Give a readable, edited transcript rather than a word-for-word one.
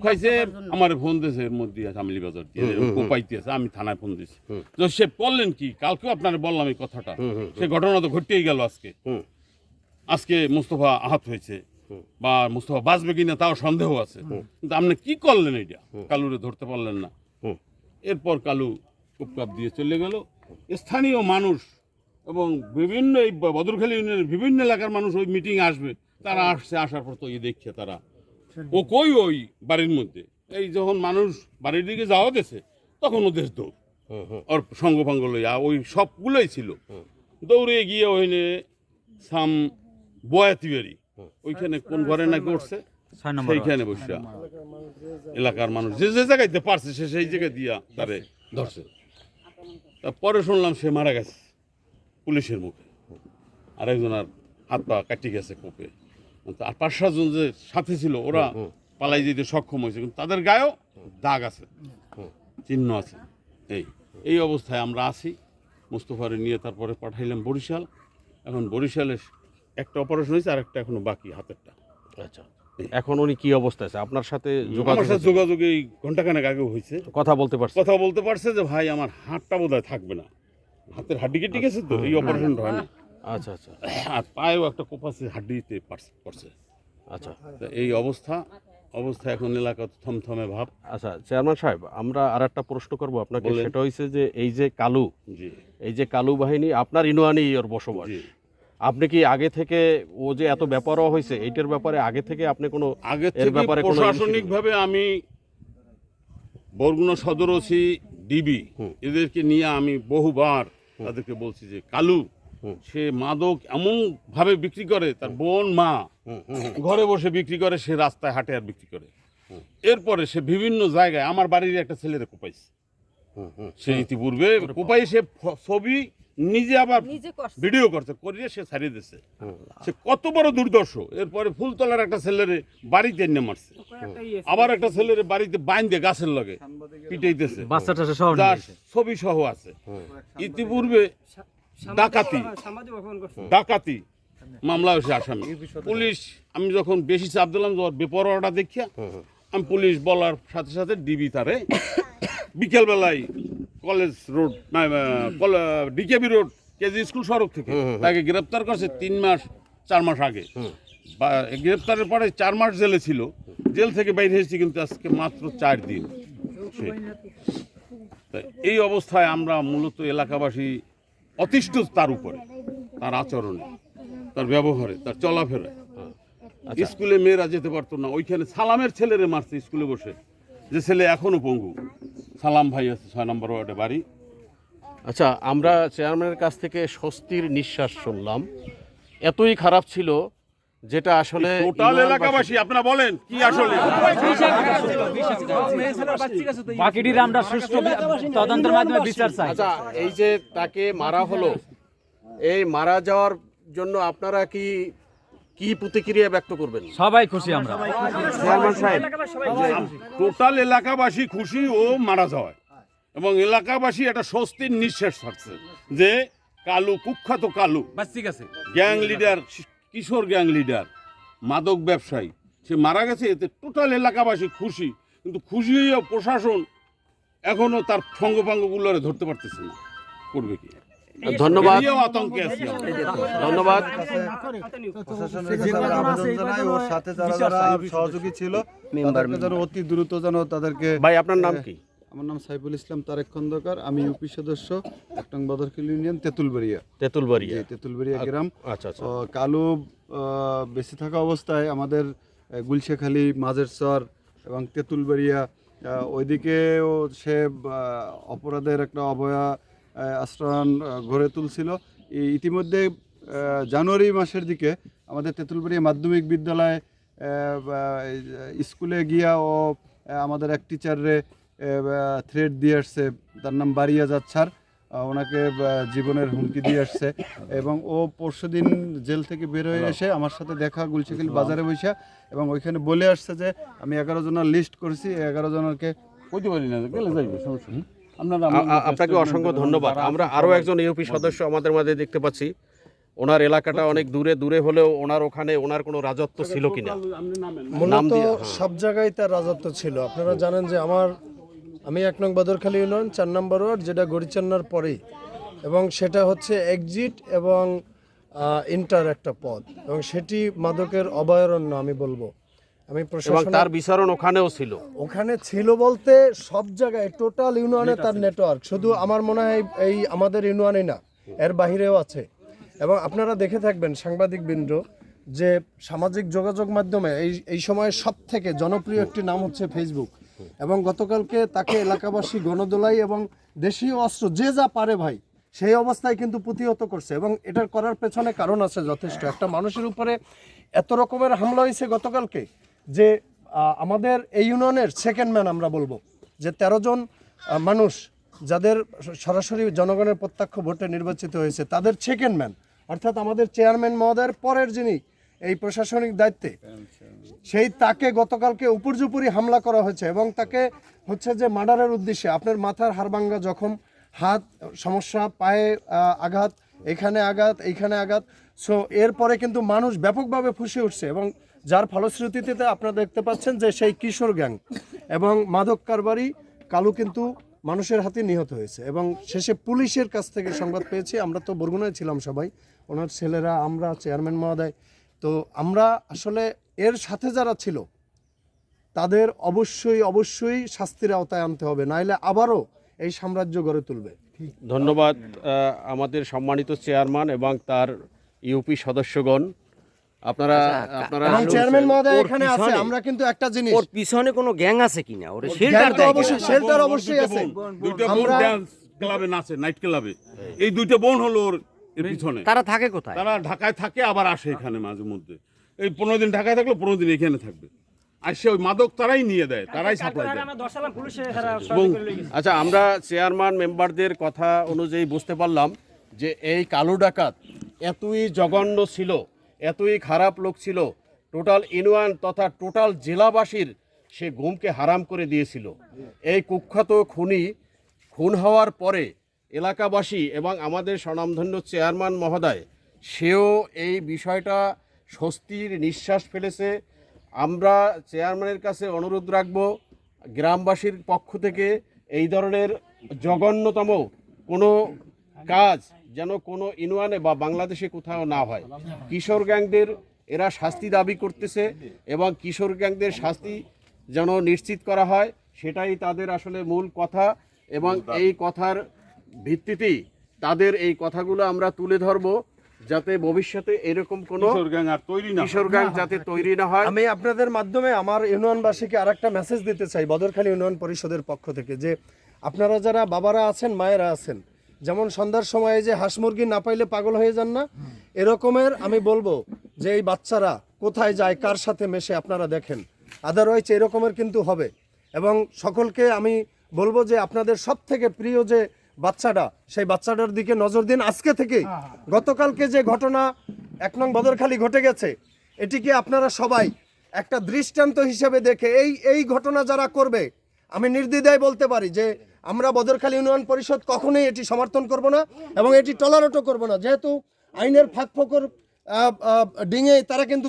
খাইছে আমার ফোন দিয়েছে এর মধ্যে আমিলি বাজার দিয়ে কোপাইতে আছে, আমি থানায় ফোন দিয়েছি। তো সে বললেন কি, কালকেও আপনারা বললাম এই কথাটা, সে ঘটনা তো ঘটেই গেল। আজকে মোস্তফা আহত হয়েছে বা মোস্তফা বাঁচবে কিনা তাও সন্দেহ আছে, কিন্তু আপনি কি করলেন এটা, কালুরে ধরতে পারলেন না। এরপর কালু কুপকাপ দিয়ে চলে গেল। স্থানীয় মানুষ এবং বিভিন্ন এই বদরখালী ইউনিয়নের বিভিন্ন এলাকার মানুষ ওই মিটিং আসবে, তারা আসছে, আসার পর তো এই দেখছে তারা ও কই ওই বাড়ির মধ্যে। এই যখন মানুষ বাড়ির দিকে যাওয়া গেছে তখন ওদের দৌড়, ওর সঙ্গভঙ্গ লইয়া ওই সবগুলোই ছিল। দৌড়ে গিয়ে ওইখানে সাম বয়াতি বাড়ি, ওইখানে কোন ঘরে না করছে সেইখানে বসে এলাকার মানুষ যে যে জায়গায় পারছে সে সেই জায়গায় দিয়া তারে ধরছে। পরে শুনলাম সে মারা গেছে পুলিশের মুখে, আরেকজন আর হাত পা কাটি গেছে কোপে। আর 5-7 জন যে সাথে ছিল ওরা পালাই যেতে সক্ষম হয়েছে, কিন্তু তাদের গায়েও দাগ আছে, চিহ্ন আছে। এই অবস্থায় আমরা আছি। মোস্তফারে নিয়ে তারপরে পাঠাইলাম বরিশাল। এখন বরিশালে একটা অপারেশন হয়েছে, আর একটা এখনো বাকি হাতেরটা। আচ্ছা, এখন উনি কি অবস্থা আছে? আপনার সাথে যোগাযোগ এই ঘন্টাখানেক আগেও হয়েছে। কথা বলতে পারছে যে ভাই আমার হাতটা বোধহয় থাকবে না, হাতের হাড্ডি কেটে গেছে তো, এই অপারেশনটা হয় না। আচ্ছা আচ্ছা। আর পায়েও একটা কোপাছে, হাড্ডিতে পড়ছে। আচ্ছা, এই অবস্থা এখন এলাকা থমথমে ভাব। আচ্ছা চেয়ারম্যান সাহেব, আমরা আর একটা প্রশ্ন করবো আপনাকে। সেটা হয়েছে যে এই যে কালু বাহিনী আপনার ইউনিয়নে ওর বসবাস, আপনি কি আগে থেকে ও যে এত ব্যাপারও হয়েছে এইটার ব্যাপারে আগে থেকে আপনি কোনো প্রশাসনিকভাবে আমি বরগুনা সদর ওসি ডিবি এদেরকে নিয়ে আমি বহুবার তাদেরকে বলছি যে কালু সে মাদক এমন ভাবে বিক্রি করে, তার বোন মা ঘরে বসে বিক্রি করে, সে রাস্তায় হাটে আর বিক্রি করে। এরপরে সে বিভিন্ন জায়গায় আমার বাড়ির একটা ছেলেরে কোপাইছে, সে ইতিপূর্বে কোপাই সে ছবি নিজে আবার ভিডিও করছে, করিয়ে সে ছাড়িয়ে দিচ্ছে। সে কত বড় দুর্দর্শ। এরপরে ফুলতলার একটা ছেলেরে বাড়িতে এনে মারছে, আবার একটা ছেলেরে বাড়িতে বাইন্দে গাছের লগে পিটাইতেছে, ছবি সহ আছে। ইতিপূর্বে ডাকাতি মামলা হয়েছে আসামি। পুলিশ আমি যখন বেশি চাপ দিলাম, বেপরোয়াটা দেখিয়া আমি পুলিশ বলার সাথে সাথে ডিবি তারে বিকেলবেলায় college road DKB road KG school সড়ক থেকে তাকে গ্রেপ্তার করছে 3-4 মাস আগে। গ্রেপ্তারের পরে 4 মাস জেলে ছিল, জেল থেকে বাইরে এসেছি কিন্তু আজকে মাত্র 4 দিন। এই অবস্থায় আমরা মূলত এলাকাবাসী অতিষ্ঠ তার উপরে, তার আচরণে, তার ব্যবহারে, তার চলাফেরায়। স্কুলে মেয়েরা যেতে পারতো না, ওইখানে সালামের ছেলেরে মারছে স্কুলে বসে, যে ছেলে এখনো পঙ্গু। সালাম ভাই আছে 6 নম্বর ওয়ার্ডে বাড়ি। আচ্ছা, আমরা চেয়ারম্যানের কাছ থেকে স্বস্তির নিঃশ্বাস শুনলাম। এতই খারাপ ছিল যেটা আসলে টোটাল এলাকাবাসী আপনারা বলেন কি আসলে বাকিটির আমরা সুষ্ঠু তদন্তের মাধ্যমে বিচার চাই। আচ্ছা, এই যে তাকে মারা হলো, এই মারা যাওয়ার জন্য আপনারা কি প্রতিক্রিয়া ব্যক্ত করবেন? সবাই খুশি আমরা। চেয়ারম্যান সাহেব, টোটাল এলাকাবাসী খুশি ও মারা যাওয়ায়, এবং এলাকাবাসী একটা স্বস্তির নিঃশ্বাস ছাড়ছে যে কালু, কুখ্যাত কালু গ্যাং লিডার, কিশোর গ্যাং লিডার, মাদক ব্যবসায়ী, সে মারা গেছে। এতে টোটাল এলাকাবাসী খুশি, কিন্তু খুশি হয়েও প্রশাসন এখনো তার সঙ্গপাঙ্গগুলোরে ধরতে পারতেছে না, করবে কি? ধন্যবাদ। আতঙ্কে আছি। ধন্যবাদ। ওর সাথে যারা সহযোগী ছিল তাদেরকে অতি দ্রুত যেন তাদেরকে। ভাই, আপনার নাম কি? আমার নাম সাইফুল ইসলাম তারেক খন্দকার, আমি ইউপি সদস্য, 1 নং বদরখালী ইউনিয়ন, তেঁতুলবাড়িয়া গ্রাম। আচ্ছা আচ্ছা। কালু বেঁচে থাকা অবস্থায় আমাদের গুলশেখালী, মাঝের চর এবং তেঁতুলবাড়িয়া ওইদিকেও সে অপরাধের একটা অবয়া আশ্রয়ন গড়ে তুলছিল। ইতিমধ্যে জানুয়ারি মাসের দিকে আমাদের তেঁতুলবাড়িয়া মাধ্যমিক বিদ্যালয়ে স্কুলে গিয়া ও আমাদের এক টিচারে থ্রেট দিয়ে আসছে, তার নাম বাড়িয়া যাচ্ছার, ওনাকে জীবনের হুমকি দিয়ে আসছে। এবং ও পরশুদিন জেল থেকে বের হয়ে এসে আমার সাথে দেখা গুলশেখালী বাজারে বসে, এবং ওইখানে বলে আসছে যে আমি 11 জনের লিস্ট করেছি, 11 জনকে কইতে পারি না, গেলে যাইবে, সমস্যা নেই। আপনাকে অসংখ্য ধন্যবাদ। আমরা আরও একজন ইউপি সদস্য আমাদের মাঝে দেখতে পাচ্ছি, ওনার এলাকাটা অনেক দূরে দূরে হলেও ওনার ওখানে ওনার কোনো রাজত্ব ছিল কিনা? নাম মূলত দিয়ে, সব জায়গায় তার রাজত্ব ছিল। আপনারা জানেন যে আমি 1 নং বদরখালী ইউনিয়ন 4 নম্বর ওয়ার্ড, যেটা গড়িচান্নার পরেই, এবং সেটা হচ্ছে এক্সিট এবং ইন্টার একটা পথ, এবং সেটি মাদকের অভয়ারণ্য আমি বলবো। আমি এবং প্রশাসন তার বিচরণ ওখানেও ছিল। ওখানে ছিল বলতে সব জায়গায় টোটাল ইউনিয়নে তার নেটওয়ার্ক, শুধু আমার মনে হয় এই আমাদের ইউনিয়নে না, এর বাহিরেও আছে। এবং আপনারা দেখে থাকবেন সাংবাদিকবৃন্দ যে সামাজিক যোগাযোগ মাধ্যমে এই সময় সব থেকে জনপ্রিয় একটি নাম হচ্ছে ফেসবুক, এবং গতকালকে তাকে এলাকাবাসী গণদোলাই এবং দেশীয় অস্ত্র যে যা পারে ভাই সেই অবস্থায় কিন্তু প্রতিহত করছে, এবং এটার করার পেছনে কারণ আছে যথেষ্ট। একটা মানুষের উপরে এত রকমের হামলা হয়েছে গতকালকে যে আমাদের এই ইউনিয়নের সেকেন্ড ম্যান আমরা বলবো যে 13 জন মানুষ যাদের সরাসরি জনগণের প্রত্যক্ষ ভোটে নির্বাচিত হয়েছে তাদের সেকেন্ড ম্যান, অর্থাৎ আমাদের চেয়ারম্যান মহোদয়ের পরের যিনি এই প্রশাসনিক দায়িত্বে, সেই তাকে গতকালকে উপর্যুপরি হামলা করা হয়েছে, এবং তাকে হচ্ছে যে মার্ডারের উদ্দেশ্যে আপনার মাথার হাড়ভাঙ্গা জখম, হাত সমস্যা, পায়ে আঘাত, এখানে আঘাত, এইখানে আঘাত। সো এরপরে কিন্তু মানুষ ব্যাপকভাবে ফুঁসে উঠছে, এবং যার ফলশ্রুতিতে আপনারা দেখতে পাচ্ছেন যে সেই কিশোর গ্যাং এবং মাদক কারবারি কালু কিন্তু মানুষের হাতে নিহত হয়েছে। এবং শেষে পুলিশের কাছ থেকে সংবাদ পেয়েছি, আমরা তো বরগুনায় ছিলাম সবাই, ওনার ছেলেরা, আমরা, চেয়ারম্যান মহোদয়, তো আমরা আসলে এর সাথে যারা ছিল তাদের অবশ্যই শাস্তির আওতায় আনতে হবে, নাইলে আবারও এই সাম্রাজ্য গড়ে তুলবে। ধন্যবাদ আমাদের সম্মানিত চেয়ারম্যান এবং তার ইউপি সদস্যগণ। আপনারা এবং চেয়ারম্যান মহোদয় ওর এখানে আছে, পিছনে- আমরা কিন্তু একটা জিনিস, ওর পিছনে কোনো গ্যাং আছে কিনা? ওরে গ্যাং শেল্টার তো দেয় অবশ্যই, কিনা? শেল্টার অবশ্যই আছে। দুইটা বোন আমরা- ড্যান্স ক্লাবে নাচে, নাইট ক্লাবে। এই দুইটা বোন হলো ওর এর পিছনে। তারা থাকে কোথায়? তারা ঢাকায় থাকে, আবার আসে এখানে মাঝে মধ্যে। এই 15 দিন ঢাকায় থাকলো, 15 দিন এখানে থাকবে। আর সে ওই মাদক তারাই নিয়ে দেয়, তারাই সাপ্লাই দেয়। এবং আচ্ছা, আমরা চেয়ারম্যান মেম্বারদের কথা অনুযায়ী বুঝতে পারলাম যে এই কালু ডাকাত এতই জঘন্য ছিল, এতই খারাপ লোক ছিল, টোটাল ইউনিয়ন তথা টোটাল জেলাবাসীর সে ঘুমকে হারাম করে দিয়েছিল। এই কুখ্যাত খুন হওয়ার পরে এলাকাবাসী এবং আমাদের স্বনামধন্য চেয়ারম্যান মহোদয় সেও এই বিষয়টা স্বস্তির নিঃশ্বাস ফেলেছে। আমরা চেয়ারম্যানের কাছে অনুরোধ রাখব গ্রামবাসীর পক্ষ থেকে এই ধরনের জঘন্যতম কোনো কাজ যেন কোনো ইউনিয়নে বা বাংলাদেশে কোথাও না হয়। কিশোর গ্যাংদের এরা শাস্তি দাবি করতেছে, এবং কিশোর গ্যাংদের শাস্তি যেন নিশ্চিত করা হয়, সেটাই তাদের আসলে মূল কথা। এবং এই কথার ভিত্তিতেই তাদের এই কথাগুলো আমরা তুলে ধরবো, যাতে ভবিষ্যতে এরকম কোনো কিশোর গ্যাং আর তৈরি না হয়। কিশোর গ্যাং যাতে তৈরি না হয়। আমি আপনাদের মাধ্যমে আমার ইউনিয়নবাসীকে আরেকটা মেসেজ দিতে চাই বদরখালী ইউনিয়ন পরিষদের পক্ষ থেকে, যে আপনারা যারা বাবারা আছেন, মায়েরা আছেন, যেমন সন্ধ্যার সময়ে যে হাঁস মুরগি না পাইলে পাগল হয়ে যান না, এরকমের আমি বলবো যে এই বাচ্চারা কোথায় যায়, কার সাথে মেশে আপনারা দেখেন, আদারওয়াইজ এরকমের কিন্তু হবে। এবং সকলকে আমি বলবো যে আপনাদের সব থেকে প্রিয় যে বাচ্চাটা, সেই বাচ্চাটার দিকে নজর দিন আজকে থেকে। গতকালকে যে ঘটনা 1 নং বদরখালী ঘটে গেছে, এটিকে আপনারা সবাই একটা দৃষ্টান্ত হিসেবে দেখে এই ঘটনা যারা করবে, আমি নির্দ্বিধায় বলতে পারি যে আমরা বদরখালী ইউনিয়ন পরিষদ কখনোই এটি সমর্থন করব না, এবং এটি টলারেটও করব না। যেহেতু আইনের ফাঁক ফোকর ডিঙে তারা কিন্তু